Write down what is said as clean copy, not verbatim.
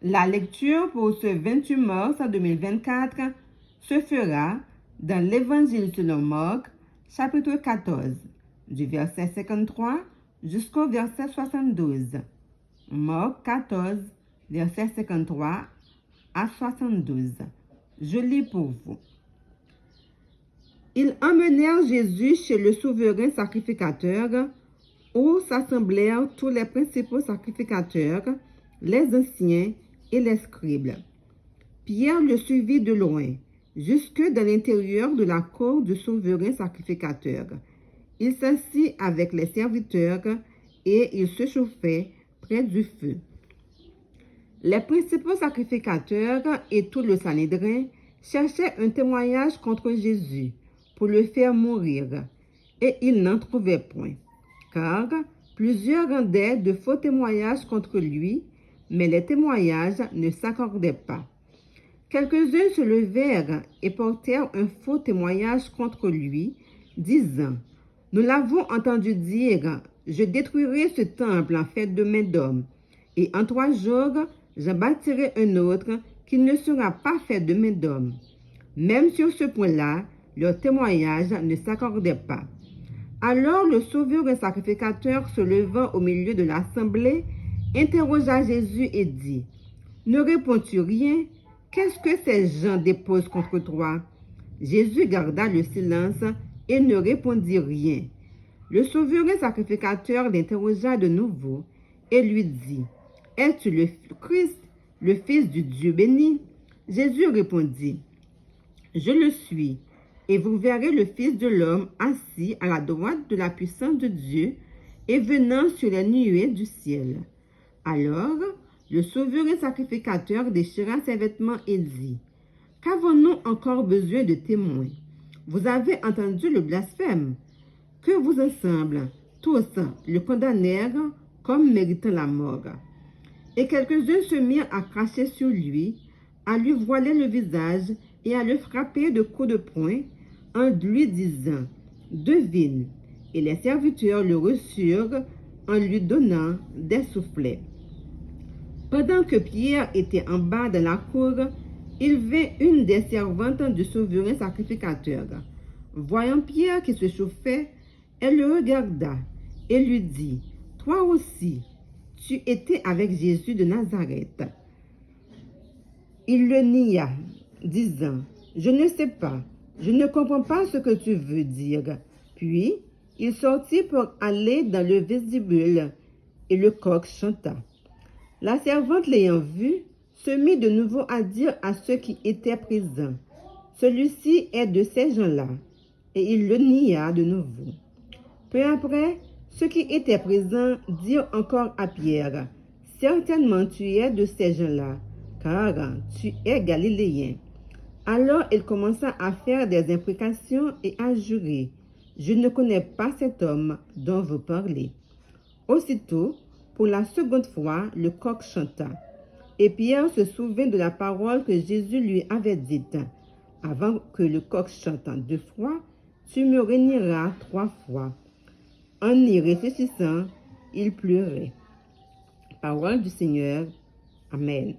La lecture pour ce 28 mars 2024 se fera dans l'Évangile selon Marc, chapitre 14, du verset 53 jusqu'au verset 72. Marc 14, verset 53 à 72. Je lis pour vous. Ils emmenèrent Jésus chez le souverain sacrificateur, où s'assemblèrent tous les principaux sacrificateurs, les anciens et les scribes. Pierre le suivit de loin, jusque dans l'intérieur de la cour du souverain sacrificateur. Il s'assit avec les serviteurs et il se chauffait près du feu. Les principaux sacrificateurs et tout le Sanhédrin cherchaient un témoignage contre Jésus pour le faire mourir, et ils n'en trouvaient point, car plusieurs rendaient de faux témoignages contre lui, mais les témoignages ne s'accordaient pas. Quelques-uns se levèrent et portèrent un faux témoignage contre lui, disant: « Nous l'avons entendu dire, je détruirai ce temple en fait de main d'homme, et en 3 jours, j'en bâtirai un autre qui ne sera pas fait de main d'homme. » Même sur ce point-là, leur témoignage ne s'accordait pas. Alors le souverain sacrificateur, se levant au milieu de l'assemblée, interrogea Jésus et dit: « Ne réponds-tu rien? Qu'est-ce que ces gens déposent contre toi? » Jésus garda le silence et ne répondit rien. Le souverain sacrificateur l'interrogea de nouveau et lui dit: « Es-tu le Christ, le Fils du Dieu béni? » Jésus répondit: « Je le suis, et vous verrez le Fils de l'homme assis à la droite de la puissance de Dieu et venant sur les nuées du ciel. » Alors, le souverain sacrificateur déchira ses vêtements et dit: « Qu'avons-nous encore besoin de témoins? Vous avez entendu le blasphème. Que vous ensemble, tous, le condamnèrent comme méritant la mort. » Et quelques-uns se mirent à cracher sur lui, à lui voiler le visage et à le frapper de coups de poing, en lui disant: « Devine. » Et les serviteurs le reçurent en lui donnant des soufflets. Pendant que Pierre était en bas de la cour, il vint une des servantes du souverain sacrificateur. Voyant Pierre qui se chauffait, elle le regarda et lui dit: « Toi aussi, tu étais avec Jésus de Nazareth. » Il le nia, disant: « Je ne sais pas, je ne comprends pas ce que tu veux dire. » Puis, il sortit pour aller dans le vestibule, et le coq chanta. La servante l'ayant vu, se mit de nouveau à dire à ceux qui étaient présents: « Celui-ci est de ces gens-là. » Et il le nia de nouveau. Peu après, ceux qui étaient présents dirent encore à Pierre: « Certainement tu es de ces gens-là, car tu es galiléen. » Alors il commença à faire des imprécations et à jurer: « Je ne connais pas cet homme dont vous parlez. » Aussitôt, pour la seconde fois, le coq chanta. Et Pierre se souvint de la parole que Jésus lui avait dite: « Avant que le coq chante 2 fois, tu me renieras 3 fois. » En y réfléchissant, il pleurait. Parole du Seigneur. Amen.